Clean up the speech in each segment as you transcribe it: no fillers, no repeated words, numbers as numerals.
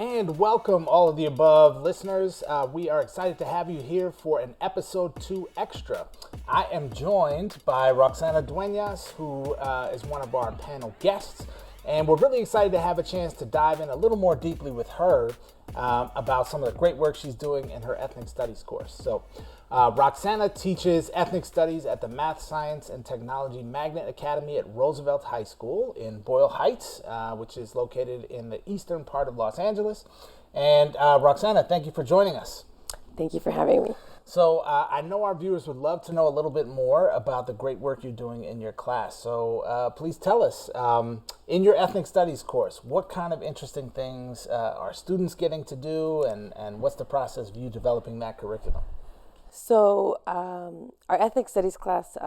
And welcome all of the above listeners. We are excited to have you here for an episode 2 extra. I am joined by Roxana Dueñas, who is one of our panel guests. And we're really excited to have a chance to dive in a little more deeply with her about some of the great work she's doing in her ethnic studies course. So Roxana teaches ethnic studies at the Math, Science, and Technology Magnet Academy at Roosevelt High School in Boyle Heights, which is located in the eastern part of Los Angeles. And Roxana, thank you for joining us. Thank you for having me. So I know our viewers would love to know a little bit more about the great work you're doing in your class. So please tell us, in your ethnic studies course, what kind of interesting things are students getting to do, and what's the process of you developing that curriculum? So our ethnic studies class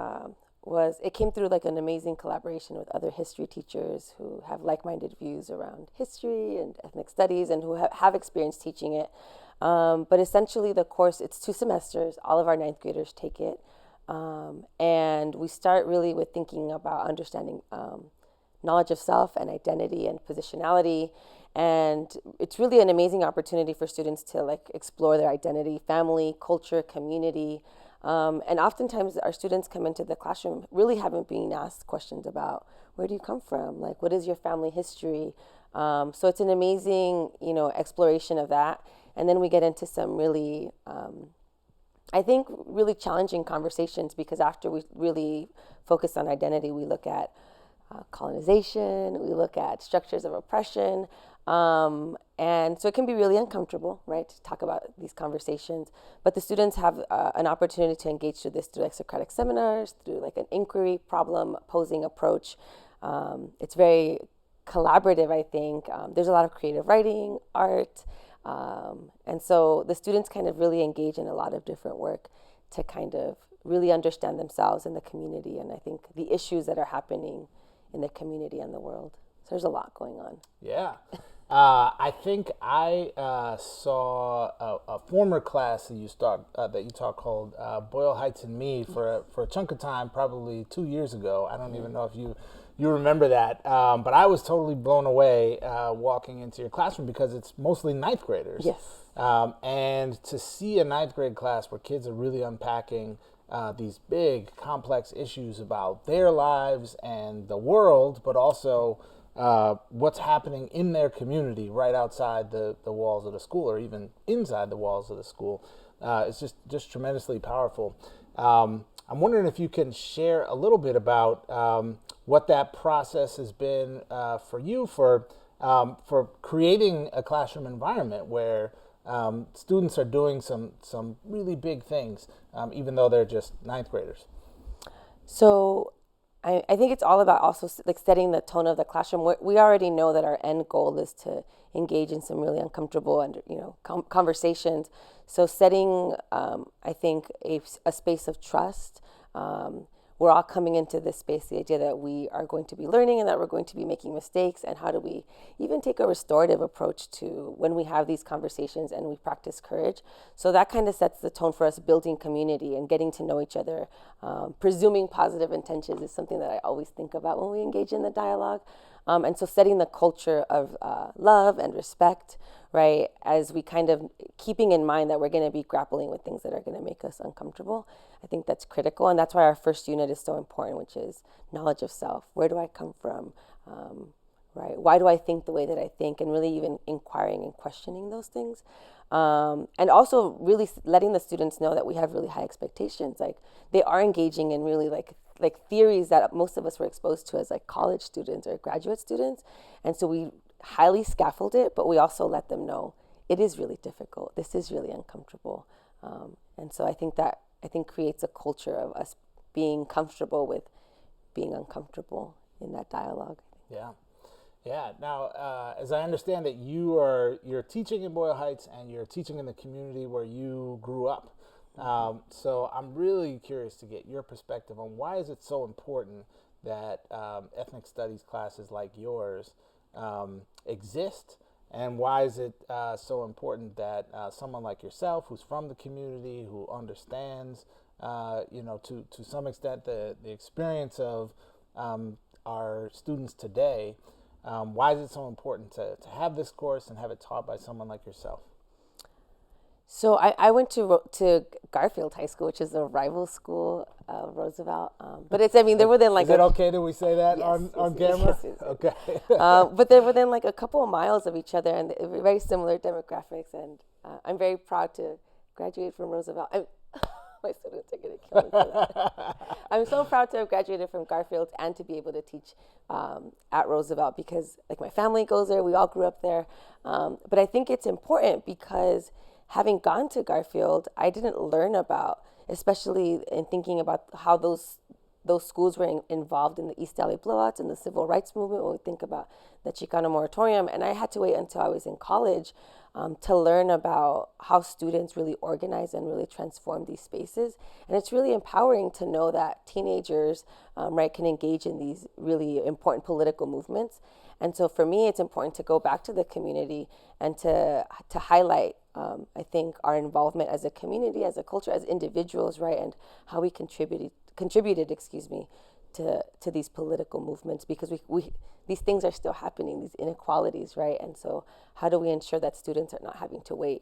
it came through like an amazing collaboration with other history teachers who have like-minded views around history and ethnic studies and who have experience teaching it. But essentially the course, it's 2 semesters. All of our ninth graders take it. And we start really with thinking about understanding knowledge of self and identity and positionality. And it's really an amazing opportunity for students to like explore their identity, family, culture, community. And oftentimes our students come into the classroom really haven't been asked questions about where do you come from? Like, what is your family history? So it's an amazing, exploration of that. And then we get into some really, I think, really challenging conversations because after we really focus on identity, we look at colonization, we look at structures of oppression. And so it can be really uncomfortable, right, to talk about these conversations. But the students have an opportunity to engage through this through like Socratic seminars, through like an inquiry, problem posing approach. It's very collaborative, I think. There's a lot of creative writing, art. And so the students kind of really engage in a lot of different work to kind of really understand themselves and the community. And I think the issues that are happening in the community and the world. So there's a lot going on. Yeah. I think I saw a former class that you taught called Boyle Heights and Me for a chunk of time, probably 2 years ago. I don't even know if you remember that, but I was totally blown away walking into your classroom because it's mostly ninth graders. Yes. And to see a ninth grade class where kids are really unpacking these big, complex issues about their lives and the world, but also what's happening in their community right outside the walls of the school or even inside the walls of the school. It's just tremendously powerful. I'm wondering if you can share a little bit about what that process has been for you for creating a classroom environment where students are doing some really big things, even though they're just ninth graders. So I think it's all about also like setting the tone of the classroom. We already know that our end goal is to engage in some really uncomfortable and conversations. So setting, I think, a space of trust. We're all coming into this space, the idea that we are going to be learning and that we're going to be making mistakes, and how do we even take a restorative approach to when we have these conversations and we practice courage. So that kind of sets the tone for us building community and getting to know each other. Presuming positive intentions is something that I always think about when we engage in the dialogue. And so setting the culture of love and respect, right, as we kind of keeping in mind that we're going to be grappling with things that are going to make us uncomfortable. I think that's critical, and that's why our first unit is so important, which is knowledge of self. Where do I come from? Right? Why do I think the way that I think? And really even inquiring and questioning those things. And also really letting the students know that we have really high expectations. Like they are engaging in really like theories that most of us were exposed to as like college students or graduate students. And so we highly scaffold it, but we also let them know it is really difficult. This is really uncomfortable. And so I think creates a culture of us being comfortable with being uncomfortable in that dialogue. Yeah. Yeah. Now, as I understand it, you're teaching in Boyle Heights and you're teaching in the community where you grew up. So I'm really curious to get your perspective on why is it so important that ethnic studies classes like yours exist, and why is it so important that someone like yourself, who's from the community, who understands, to some extent the experience of our students today, Why is it so important to have this course and have it taught by someone like yourself? So I went to Garfield High School, which is a rival school of Roosevelt. But it's, I mean, they're within like Is it okay that we say that on camera? yes. Okay. But they're within like a couple of miles of each other, and they're very similar demographics. And I'm very proud to graduate from Roosevelt. My students are going to kill me for that. I'm so proud to have graduated from Garfield and to be able to teach at Roosevelt, because like my family goes there, we all grew up there. But I think it's important because having gone to Garfield, I didn't learn about, especially in thinking about how those schools were involved in the East LA blowouts and the civil rights movement when we think about the Chicano moratorium. And I had to wait until I was in college to learn about how students really organize and really transform these spaces. And it's really empowering to know that teenagers, right, can engage in these really important political movements. And so for me, it's important to go back to the community and to highlight, I think, our involvement as a community, as a culture, as individuals, right, and how we contributed, to these political movements, because we these things are still happening, these inequalities, right? And so how do we ensure that students are not having to wait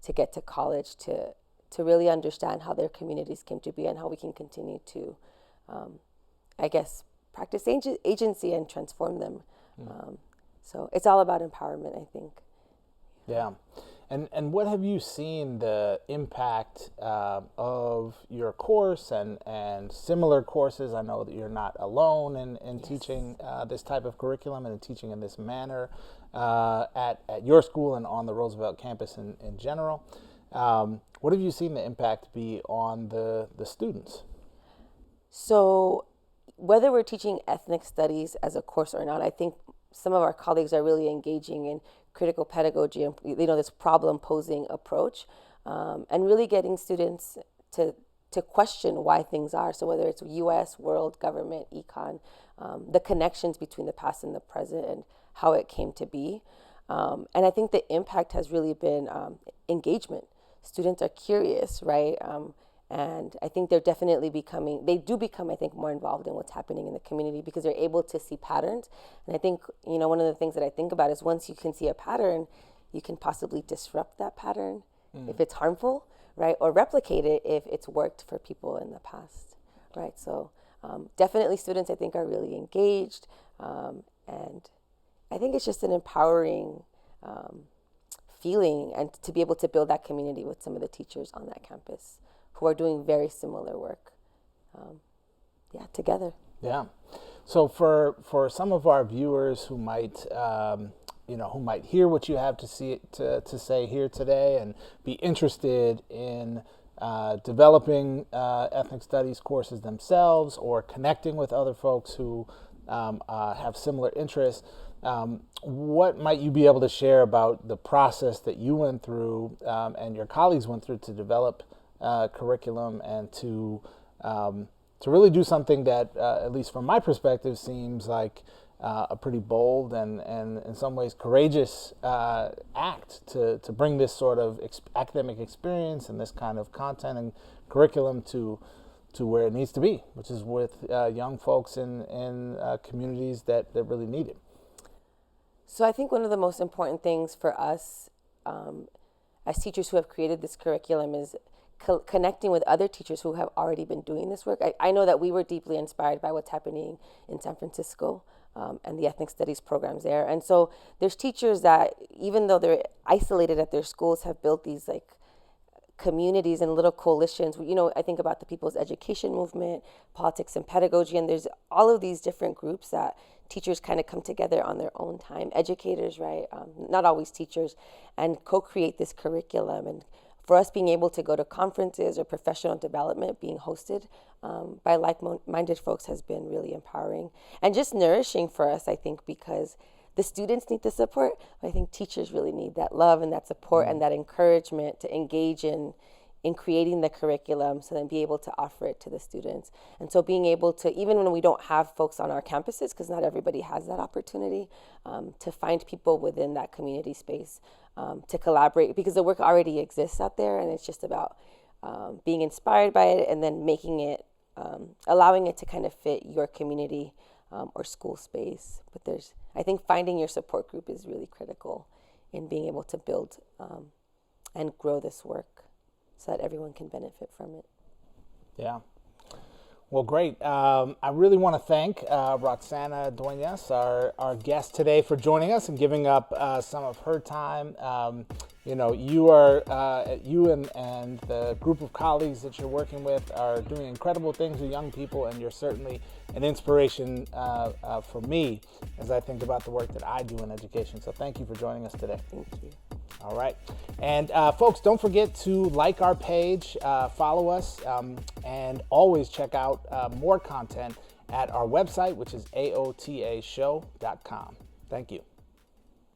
to get to college to really understand how their communities came to be and how we can continue to, I guess, practice agency and transform them. So it's all about empowerment, I think. Yeah. And what have you seen the impact of your course and similar courses? I know that you're not alone in yes. teaching this type of curriculum and teaching in this manner at your school and on the Roosevelt campus in general. What have you seen the impact be on the students? So whether we're teaching ethnic studies as a course or not, I think some of our colleagues are really engaging in critical pedagogy and this problem posing approach, and really getting students to question why things are. So whether it's U.S., world, government, econ, the connections between the past and the present and how it came to be. And I think the impact has really been engagement. Students are curious, right? And I think they're definitely become, I think, more involved in what's happening in the community because they're able to see patterns. And I think, one of the things that I think about is once you can see a pattern, you can possibly disrupt that pattern if it's harmful, right? Or replicate it if it's worked for people in the past, right? So definitely students, I think, are really engaged. And I think it's just an empowering feeling, and to be able to build that community with some of the teachers on that campus who are doing very similar work, together. Yeah. So for some of our viewers who might, who might hear what you have to say here today and be interested in developing ethnic studies courses themselves or connecting with other folks who have similar interests, what might you be able to share about the process that you went through and your colleagues went through to develop curriculum and to really do something that, at least from my perspective, seems like a pretty bold and in some ways courageous act to bring this sort of academic experience and this kind of content and curriculum to where it needs to be, which is with young folks in communities that really need it. So I think one of the most important things for us as teachers who have created this curriculum is connecting with other teachers who have already been doing this work. I know that we were deeply inspired by what's happening in San Francisco and the ethnic studies programs there. And so there's teachers that, even though they're isolated at their schools, have built these like communities and little coalitions. I think about the People's Education Movement, Politics and Pedagogy, and there's all of these different groups that teachers kind of come together on their own time, educators, right? Not always teachers, and co-create this curriculum. And for us, being able to go to conferences or professional development being hosted by like-minded folks has been really empowering and just nourishing for us, I think, because the students need the support. I think teachers really need that love and that support and that encouragement to engage in creating the curriculum, so then be able to offer it to the students. And so being able to, even when we don't have folks on our campuses, because not everybody has that opportunity, to find people within that community space to collaborate, because the work already exists out there, and it's just about being inspired by it and then making it, allowing it to kind of fit your community or school space. But I think finding your support group is really critical in being able to build and grow this work so that everyone can benefit from it. Yeah. Well, great. I really want to thank Roxana Dueñas, our guest today, for joining us and giving up some of her time. You and the group of colleagues that you're working with are doing incredible things with young people, and you're certainly an inspiration for me as I think about the work that I do in education. So thank you for joining us today. Thank you. All right. And folks, don't forget to like our page, follow us, and always check out more content at our website, which is aotashow.com. Thank you.